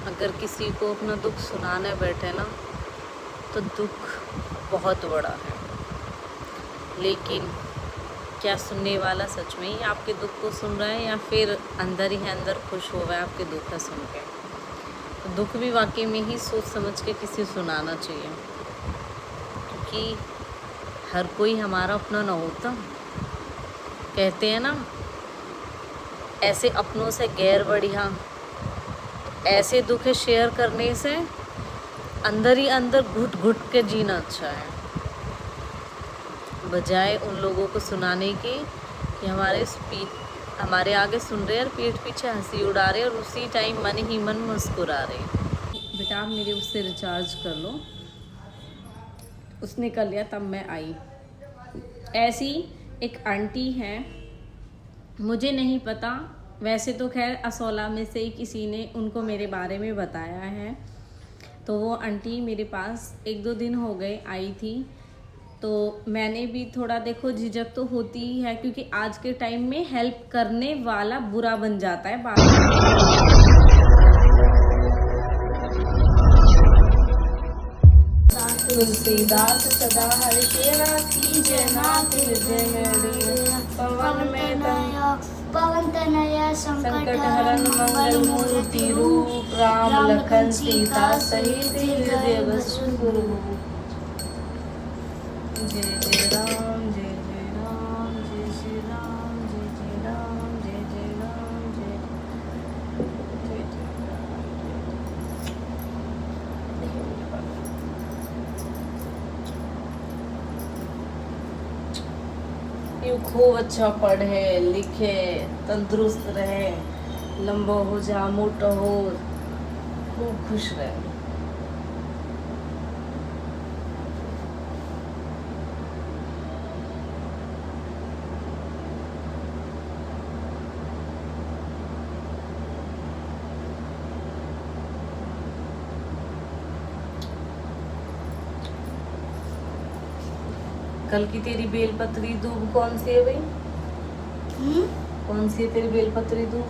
अगर किसी को अपना दुख सुनाने बैठे ना तो दुख बहुत बड़ा है, लेकिन क्या सुनने वाला सच में ही आपके दुख को सुन रहा है या फिर अंदर ही अंदर खुश हो रहा है आपके दुख सुन के। तो दुख भी वाकई में ही सोच समझ के किसी सुनाना चाहिए, क्योंकि हर कोई हमारा अपना ना होता। कहते हैं ना, ऐसे अपनों से गैर बढ़िया। ऐसे दुख शेयर करने से अंदर ही अंदर घुट घुट के जीना अच्छा है, बजाय उन लोगों को सुनाने की कि हमारे आगे सुन रहे और पीठ पीछे हंसी उड़ा रहे और उसी टाइम मन ही मन मुस्कुरा रहे। बेटा आप मेरे उससे रिचार्ज कर लो। उसने कर लिया तब मैं आई। ऐसी एक आंटी है, मुझे नहीं पता, वैसे तो खैर असौला में से ही किसी ने उनको मेरे बारे में बताया है। तो वो आंटी मेरे पास 1-2 दिन हो गए आई थी, तो मैंने भी थोड़ा, देखो झिझक तो होती ही है, क्योंकि आज के टाइम में हेल्प करने वाला बुरा बन जाता है बाद तुलसीदास सदा हरिकेरा कीजे नाथ हृदय में पवन में तनया पवन तनया संकट हरण मंगल मूर्ति रूप राम लखन सीता सहित हृदय बसु गुरु। जय जय राम जय जय राम जय श्री राम जय जय राम जय जय राम जय जय यूँ खूब अच्छा पढ़े लिखे, तंदुरुस्त रहे, लंबा हो जा, मोटा हो, खूब खुश रहे। कल की तेरी बेलपत्री दूब कौन सी है भाई? कौन सी है तेरी बेलपत्री दूब?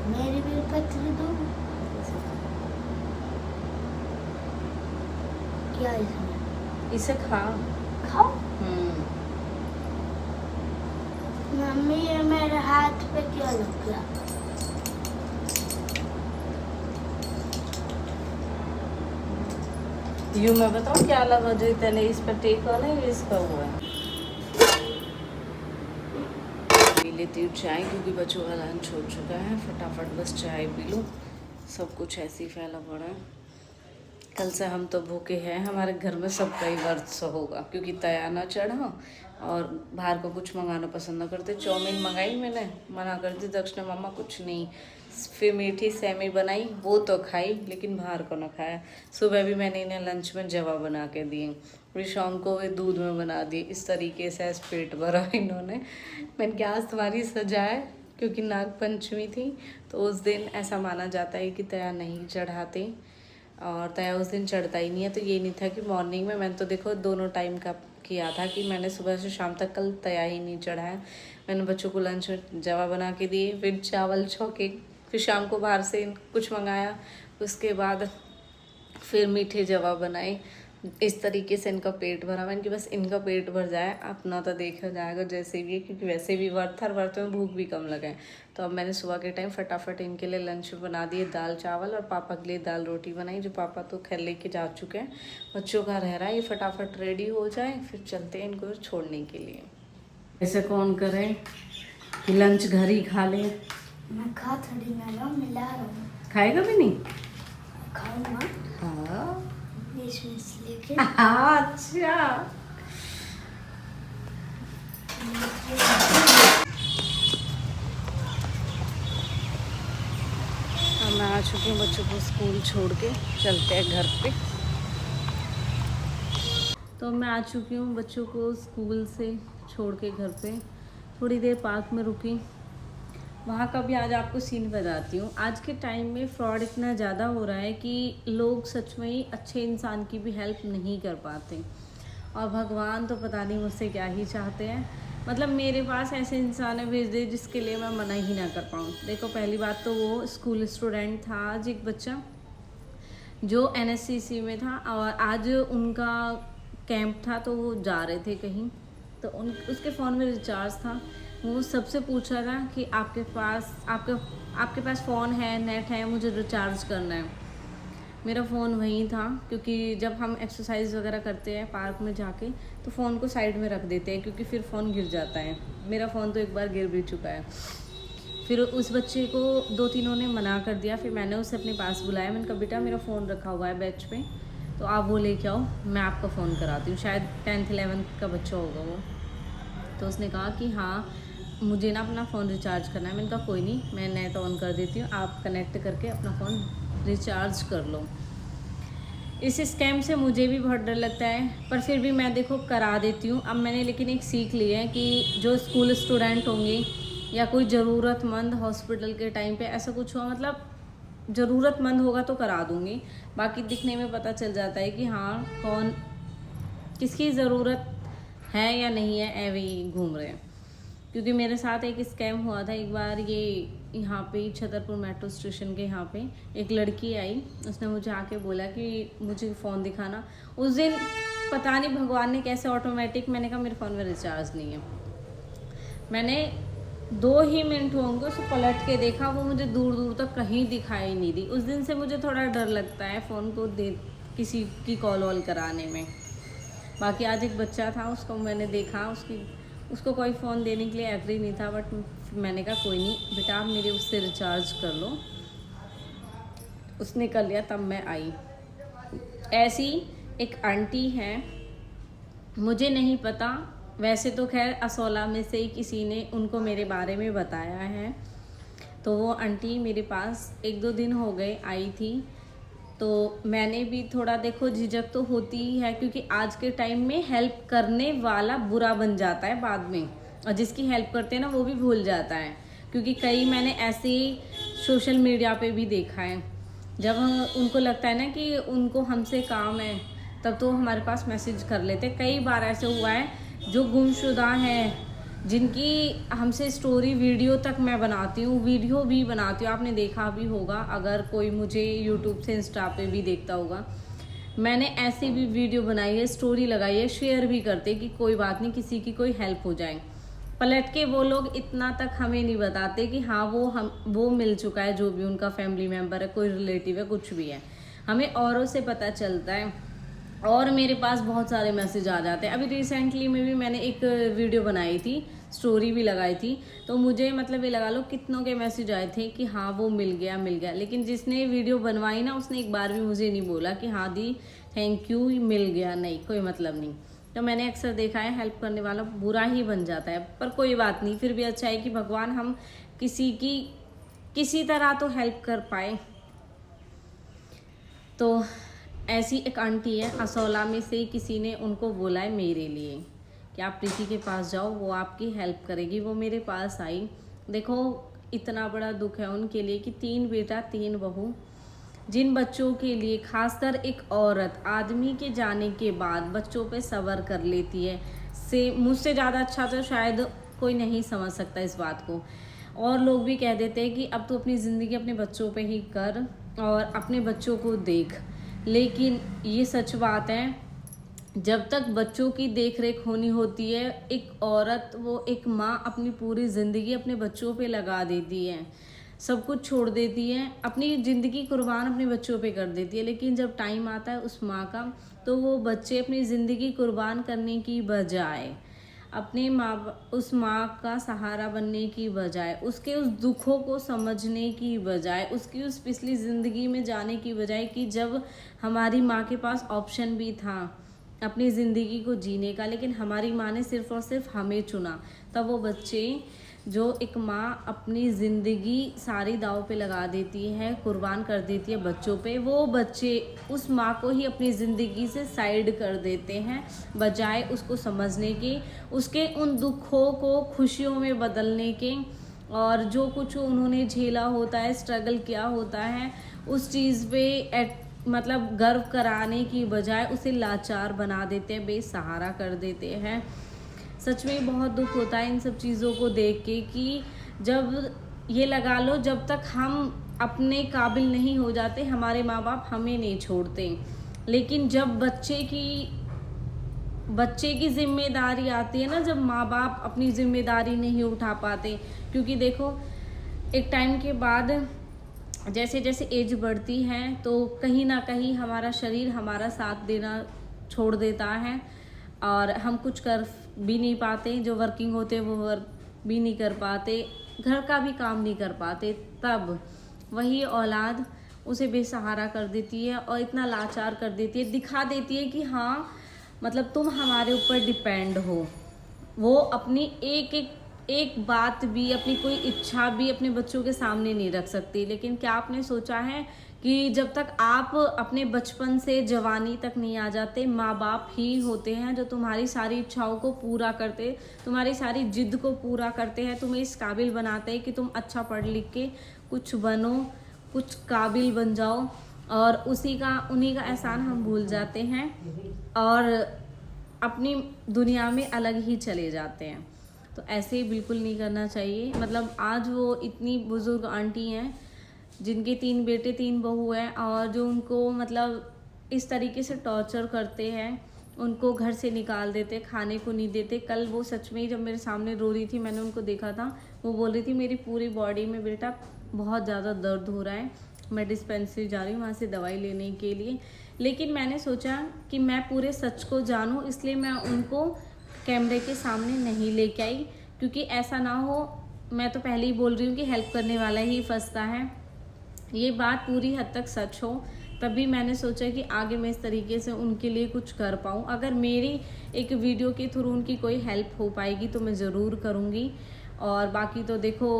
मेरी बेलपत्री दूब क्या इसमें? इसे खा। खाओ। मम्मी ये मेरे हाथ पे क्या लग गया? यूँ मैं बताऊँ क्या लगा जो तेने इस पर टेका नहीं, इसका हुआ है। पी लेती हूँ चाय, क्योंकि बच्चों का लंच हो चुका है, फटाफट बस चाय पी लूँ। सब कुछ ऐसे ही फैला पड़ा है। कल से हम तो भूखे हैं, हमारे घर में सबका ही व्रत सा होगा, क्योंकि तया ना चढ़ा और बाहर को कुछ मंगाना पसंद ना करते। चाउमीन मंगाई मैंने, मना कर दी दक्ष ने, मम्मा कुछ नहीं। फिर मीठी सेमी बनाई, वो तो खाई लेकिन बाहर को ना खाया। सुबह भी मैंने इन्हें लंच में जवा बना के दिए, फिर शाम को वे दूध में बना दिए। इस तरीके से ऐसे पेट भरा इन्होंने। मैंने क्या आज तुम्हारी सजा है, क्योंकि नाग पंचमी थी तो उस दिन ऐसा माना जाता है कि तया नहीं चढ़ाते, और तया उस दिन चढ़ता ही नहीं है। तो ये नहीं था कि मॉर्निंग में, मैंने तो देखो दोनों टाइम का किया था कि मैंने सुबह से शाम तक कल तया ही नहीं चढ़ाया। मैंने बच्चों को लंच में जवा बना के दिए, फिर चावल चौके, फिर शाम को बाहर से कुछ मंगाया, उसके बाद फिर मीठे जवा बनाए। इस तरीके से इनका पेट भरा। मैंने कि बस इनका पेट भर जाए, अपना तो देखा जाएगा जैसे भी है, क्योंकि वैसे भी व्रत हर व्रत में भूख भी कम लगे। तो अब मैंने सुबह के टाइम फटाफट इनके लिए लंच बना दिए, दाल चावल, और पापा के लिए दाल रोटी बनाई, जो पापा तो खैर लेके जा चुके हैं। बच्चों का रह रहा है ये फटाफट रेडी हो जाए, फिर चलते हैं इनको छोड़ने के लिए। ऐसे कौन करे कि लंच घर ही खा ले। मैं खा थोड़ी ना मिला रहा हूँ। खाएगा भी नहीं? खाऊंगा। हाँ इसमें से लेके। अच्छा मैं आ चुकी हूँ, बच्चों को स्कूल छोड़ के चलते हैं घर पे। तो मैं आ चुकी हूँ, बच्चों को स्कूल से छोड़ के घर पे। थोड़ी देर पार्क में रुकी, वहाँ का भी आज आपको सीन बताती हूँ। आज के टाइम में फ्रॉड इतना ज़्यादा हो रहा है कि लोग सच में ही अच्छे इंसान की भी हेल्प नहीं कर पाते, और भगवान तो पता नहीं मुझसे क्या ही चाहते हैं। मतलब मेरे पास ऐसे इंसान भेज दे जिसके लिए मैं मना ही ना कर पाऊँ। देखो पहली बात तो वो स्कूल स्टूडेंट था आज एक बच्चा, जो एनएससीसी में था और आज उनका कैंप था तो वो जा रहे थे कहीं, तो उसके फ़ोन में रिचार्ज था। वो सबसे पूछ रहा था कि आपके पास फ़ोन है, नेट है, मुझे रिचार्ज करना है। मेरा फ़ोन वहीं था, क्योंकि जब हम एक्सरसाइज वगैरह करते हैं पार्क में जाके तो फ़ोन को साइड में रख देते हैं, क्योंकि फिर फ़ोन गिर जाता है। मेरा फ़ोन तो एक बार गिर भी चुका है। फिर उस बच्चे को 2-3 ने मना कर दिया। फिर मैंने उसे अपने पास बुलाया, मैंने कहा बेटा मेरा फ़ोन रखा हुआ है बेंच पे, तो आप वो लेके आओ, मैं आपका फ़ोन कराती हूँ। शायद 10th-11th का बच्चा होगा वो। तो उसने कहा कि हाँ मुझे ना अपना फ़ोन रिचार्ज करना है। मैंने कहा कोई नहीं, मैं नेट ऑन कर देती हूँ, आप कनेक्ट करके अपना फ़ोन रिचार्ज कर लो। इस स्कैम से मुझे भी बहुत डर लगता है, पर फिर भी मैं देखो करा देती हूँ। अब मैंने लेकिन एक सीख ली है कि जो स्कूल स्टूडेंट होंगे या कोई ज़रूरतमंद हॉस्पिटल के टाइम पे ऐसा कुछ हुआ, मतलब ज़रूरतमंद होगा तो करा दूँगी। बाकी दिखने में पता चल जाता है कि हाँ कौन किसकी ज़रूरत है या नहीं है, ऐवे ही घूम रहे हैं। क्योंकि मेरे साथ एक स्कैम हुआ था एक बार, ये यहाँ पे छतरपुर मेट्रो स्टेशन के यहाँ पे एक लड़की आई, उसने मुझे आके बोला कि मुझे फ़ोन दिखाना। उस दिन पता नहीं भगवान ने कैसे ऑटोमेटिक, मैंने कहा मेरे फ़ोन में रिचार्ज नहीं है। मैंने 2 ही मिनट होंगे उसको पलट के देखा, वो मुझे दूर दूर तक कहीं दिखाई नहीं दी। उस दिन से मुझे थोड़ा डर लगता है फ़ोन को किसी की कॉल वॉल कराने में। बाकी आज एक बच्चा था, उसको मैंने देखा, उसको कोई फ़ोन देने के लिए एग्री नहीं था, बट मैंने कहा कोई नहीं बेटा आप मेरे उससे रिचार्ज कर लो। उसने कर लिया, तब मैं आई। ऐसी एक आंटी है, मुझे नहीं पता, वैसे तो खैर असौला में से ही किसी ने उनको मेरे बारे में बताया है। तो वो आंटी मेरे पास 1-2 दिन हो गए आई थी, तो मैंने भी थोड़ा देखो झिझक तो होती ही है, क्योंकि आज के टाइम में हेल्प करने वाला बुरा बन जाता है बाद में, और जिसकी हेल्प करते हैं ना वो भी भूल जाता है। क्योंकि कई मैंने ऐसे ही सोशल मीडिया पे भी देखा है, जब उनको लगता है ना कि उनको हमसे काम है तब तो हमारे पास मैसेज कर लेते। कई बार ऐसे हुआ है जो गुमशुदा हैं, जिनकी हमसे स्टोरी वीडियो तक मैं बनाती हूँ, वीडियो भी बनाती हूँ, आपने देखा भी होगा अगर कोई मुझे यूट्यूब से इंस्टा पे भी देखता होगा। मैंने ऐसी भी वीडियो बनाई है, स्टोरी लगाई है, शेयर भी करते कि कोई बात नहीं किसी की कोई हेल्प हो जाए। पलट के वो लोग इतना तक हमें नहीं बताते कि हाँ वो मिल चुका है, जो भी उनका फैमिली मेम्बर है, कोई रिलेटिव है, कुछ भी है, हमें औरों से पता चलता है। और मेरे पास बहुत सारे मैसेज आ जाते हैं। अभी रिसेंटली में भी मैंने एक वीडियो बनाई थी, स्टोरी भी लगाई थी, तो मुझे मतलब ये लगा लो कितनों के मैसेज आए थे कि हाँ वो मिल गया। लेकिन जिसने वीडियो बनवाई ना उसने एक बार भी मुझे नहीं बोला कि हाँ दी थैंक यू मिल गया, नहीं कोई मतलब नहीं। तो मैंने अक्सर देखा है हेल्प करने वाला बुरा ही बन जाता है, पर कोई बात नहीं, फिर भी अच्छा है कि भगवान हम किसी की किसी तरह तो हेल्प कर पाए। तो ऐसी एक आंटी है असौला में से, किसी ने उनको बोला है मेरे लिए कि आप प्रीति के पास जाओ, वो आपकी हेल्प करेगी। वो मेरे पास आई। देखो इतना बड़ा दुख है उनके लिए कि 3 बेटा 3 बहू, जिन बच्चों के लिए खासकर एक औरत आदमी के जाने के बाद बच्चों पे सब्र कर लेती है, से मुझसे ज़्यादा अच्छा तो शायद कोई नहीं समझ सकता इस बात को। और लोग भी कह देते हैं कि अब तो अपनी ज़िंदगी अपने बच्चों पे ही कर और अपने बच्चों को देख, लेकिन ये सच बात है, जब तक बच्चों की देख रेख होनी होती है, एक औरत वो एक माँ अपनी पूरी ज़िंदगी अपने बच्चों पे लगा देती है, सब कुछ छोड़ देती है, अपनी ज़िंदगी कुर्बान अपने बच्चों पे कर देती है। लेकिन जब टाइम आता है उस माँ का, तो वो बच्चे अपनी ज़िंदगी कुर्बान करने की बजाय अपने उस माँ का सहारा बनने की बजाय, उसके उस दुखों को समझने की बजाय, उसकी उस पिछली ज़िंदगी में जाने की बजाय कि जब हमारी माँ के पास ऑप्शन भी था अपनी ज़िंदगी को जीने का, लेकिन हमारी माँ ने सिर्फ़ और सिर्फ हमें चुना, तब वो बच्चे, जो एक माँ अपनी ज़िंदगी सारी दाव पे लगा देती है, कुर्बान कर देती है बच्चों पे, वो बच्चे उस माँ को ही अपनी ज़िंदगी से साइड कर देते हैं, बजाय उसको समझने के, उसके उन दुखों को खुशियों में बदलने के, और जो कुछ उन्होंने झेला होता है, स्ट्रगल किया होता है, उस चीज़ पे मतलब गर्व कराने की बजाय उसे लाचार बना देते हैं, बेसहारा कर देते हैं। सच में बहुत दुख होता है इन सब चीज़ों को देख के कि जब ये लगा लो जब तक हम अपने काबिल नहीं हो जाते, हमारे माँ बाप हमें नहीं छोड़ते। लेकिन जब बच्चे की जिम्मेदारी आती है ना, जब माँ बाप अपनी जिम्मेदारी नहीं उठा पाते, क्योंकि देखो एक टाइम के बाद जैसे जैसे एज बढ़ती है तो कहीं ना कहीं हमारा शरीर हमारा साथ देना छोड़ देता है और हम कुछ कर भी नहीं पाते। जो वर्किंग होते वो वर्क भी नहीं कर पाते, घर का भी काम नहीं कर पाते। तब वही औलाद उसे बेसहारा कर देती है और इतना लाचार कर देती है, दिखा देती है कि हाँ मतलब तुम हमारे ऊपर डिपेंड हो। वो अपनी एक बात भी, अपनी कोई इच्छा भी अपने बच्चों के सामने नहीं रख सकती। लेकिन क्या आपने सोचा है कि जब तक आप अपने बचपन से जवानी तक नहीं आ जाते, माँ बाप ही होते हैं जो तुम्हारी सारी इच्छाओं को पूरा करते, तुम्हारी सारी जिद को पूरा करते हैं, तुम्हें इस काबिल बनाते हैं कि तुम अच्छा पढ़ लिख के कुछ बनो, कुछ काबिल बन जाओ। और उन्हीं का एहसान हम भूल जाते हैं और अपनी दुनिया में अलग ही चले जाते हैं। तो ऐसे बिल्कुल नहीं करना चाहिए। मतलब आज वो इतनी बुजुर्ग आंटी हैं जिनके 3 बेटे 3 बहू हैं और जो उनको मतलब इस तरीके से टॉर्चर करते हैं, उनको घर से निकाल देते, खाने को नहीं देते। कल वो सच में ही जब मेरे सामने रो रही थी, मैंने उनको देखा था, वो बोल रही थी मेरी पूरी बॉडी में बेटा बहुत ज़्यादा दर्द हो रहा है, मैं डिस्पेंसरी जा रही हूँ वहाँ से दवाई लेने के लिए। लेकिन मैंने सोचा कि मैं पूरे सच को जानूँ, इसलिए मैं उनको कैमरे के सामने नहीं लेके आई, क्योंकि ऐसा ना हो, मैं तो पहले ही बोल रही हूँ कि हेल्प करने वाला ही फंसता है। ये बात पूरी हद तक सच हो, तभी मैंने सोचा कि आगे मैं इस तरीके से उनके लिए कुछ कर पाऊँ। अगर मेरी एक वीडियो के थ्रू उनकी कोई हेल्प हो पाएगी तो मैं ज़रूर करूँगी। और बाकी तो देखो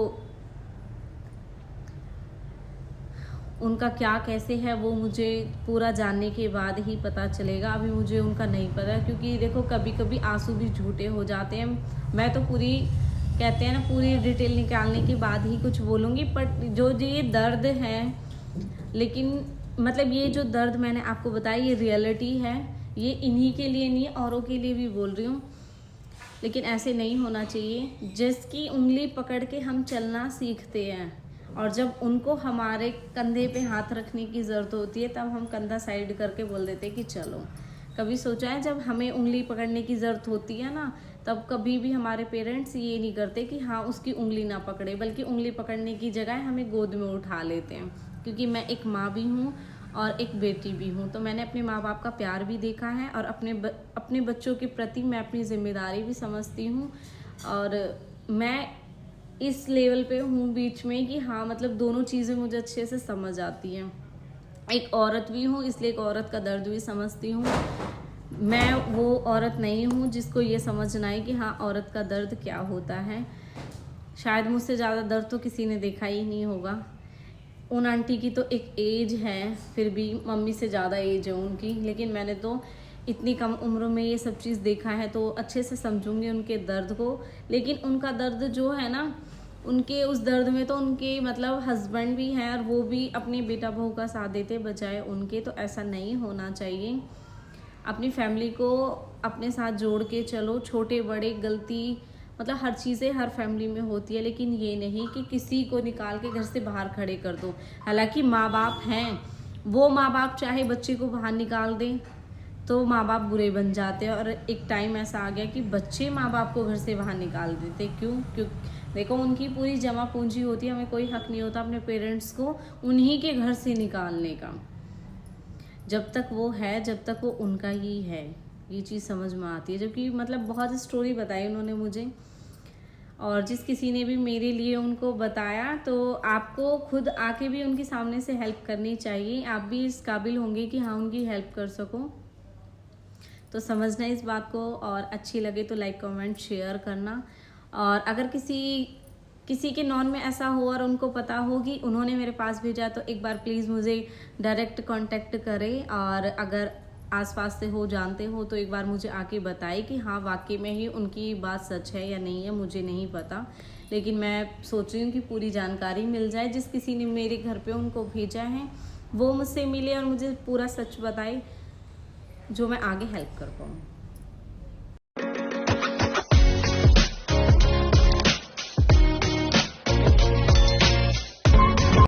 उनका क्या कैसे है वो मुझे पूरा जानने के बाद ही पता चलेगा। अभी मुझे उनका नहीं पता, क्योंकि देखो कभी कभी आंसू भी झूठे हो जाते हैं। मैं तो पूरी कहते हैं ना पूरी डिटेल निकालने के बाद ही कुछ बोलूँगी। बट जो ये दर्द है, लेकिन मतलब ये जो दर्द मैंने आपको बताया ये रियलिटी है, ये इन्हीं के लिए नहीं औरों के लिए भी बोल रही हूँ। लेकिन ऐसे नहीं होना चाहिए। जिसकी उंगली पकड़ के हम चलना सीखते हैं और जब उनको हमारे कंधे पे हाथ रखने की ज़रूरत होती है तब हम कंधा साइड करके बोल देते हैं कि चलो। कभी सोचा है जब हमें उंगली पकड़ने की ज़रूरत होती है ना, तब कभी भी हमारे पेरेंट्स ये नहीं करते कि हाँ उसकी उंगली ना पकड़े, बल्कि उंगली पकड़ने की जगह हमें गोद में उठा लेते हैं। क्योंकि मैं एक माँ भी हूँ और एक बेटी भी हूँ, तो मैंने अपने माँ बाप का प्यार भी देखा है और अपने बच्चों के प्रति मैं अपनी जिम्मेदारी भी समझती हूँ। और मैं इस लेवल पे हूँ बीच में कि हाँ मतलब दोनों चीज़ें मुझे अच्छे से समझ आती हैं। एक औरत भी हूँ, इसलिए एक औरत का दर्द भी समझती हूँ। मैं वो औरत नहीं हूँ जिसको ये समझना है कि हाँ औरत का दर्द क्या होता है। शायद मुझसे ज़्यादा दर्द तो किसी ने देखा ही नहीं होगा। उन आंटी की तो एक एज है, फिर भी मम्मी से ज़्यादा एज है उनकी, लेकिन मैंने तो इतनी कम उम्र में ये सब चीज़ देखा है तो अच्छे से समझूंगी उनके दर्द को। लेकिन उनका दर्द जो है ना, उनके उस दर्द में तो उनके मतलब हस्बैंड भी हैं और वो भी अपने बेटा बहू का साथ देते बजाय उनके। तो ऐसा नहीं होना चाहिए। अपनी फैमिली को अपने साथ जोड़ के चलो। छोटे बड़े गलती मतलब हर चीज़ें हर फैमिली में होती है, लेकिन ये नहीं कि किसी को निकाल के घर से बाहर खड़े कर दो। हालांकि माँ बाप हैं, वो माँ बाप चाहे बच्चे को बाहर निकाल दें तो माँ बाप बुरे बन जाते हैं। और एक टाइम ऐसा आ गया कि बच्चे माँ बाप को घर से बाहर निकाल देते। क्यों? देखो उनकी पूरी जमा पूंजी होती है, हमें कोई हक नहीं होता अपने पेरेंट्स को उन्हीं के घर से निकालने का। जब तक वो है, जब तक वो उनका ही है, ये चीज़ समझ में आती है। जबकि मतलब बहुत स्टोरी बताई उन्होंने मुझे, और जिस किसी ने भी मेरे लिए उनको बताया, तो आपको खुद आके भी उनके सामने से हेल्प करनी चाहिए। आप भी इस काबिल होंगे कि हाँ उनकी हेल्प कर सको। तो समझना इस बात को, और अच्छी लगे तो लाइक कमेंट शेयर करना। और अगर किसी के नॉन में ऐसा हो और उनको पता हो कि उन्होंने मेरे पास भेजा, तो एक बार प्लीज़ मुझे डायरेक्ट कांटेक्ट करें। और अगर आसपास से हो, जानते हो, तो एक बार मुझे आके बताएं कि हाँ वाकई में ही उनकी बात सच है या नहीं है। मुझे नहीं पता, लेकिन मैं सोच रही हूँ कि पूरी जानकारी मिल जाए। जिस किसी ने मेरे घर पे उनको भेजा है वो मुझसे मिले और मुझे पूरा सच बताए, जो मैं आगे हेल्प कर पाऊँ।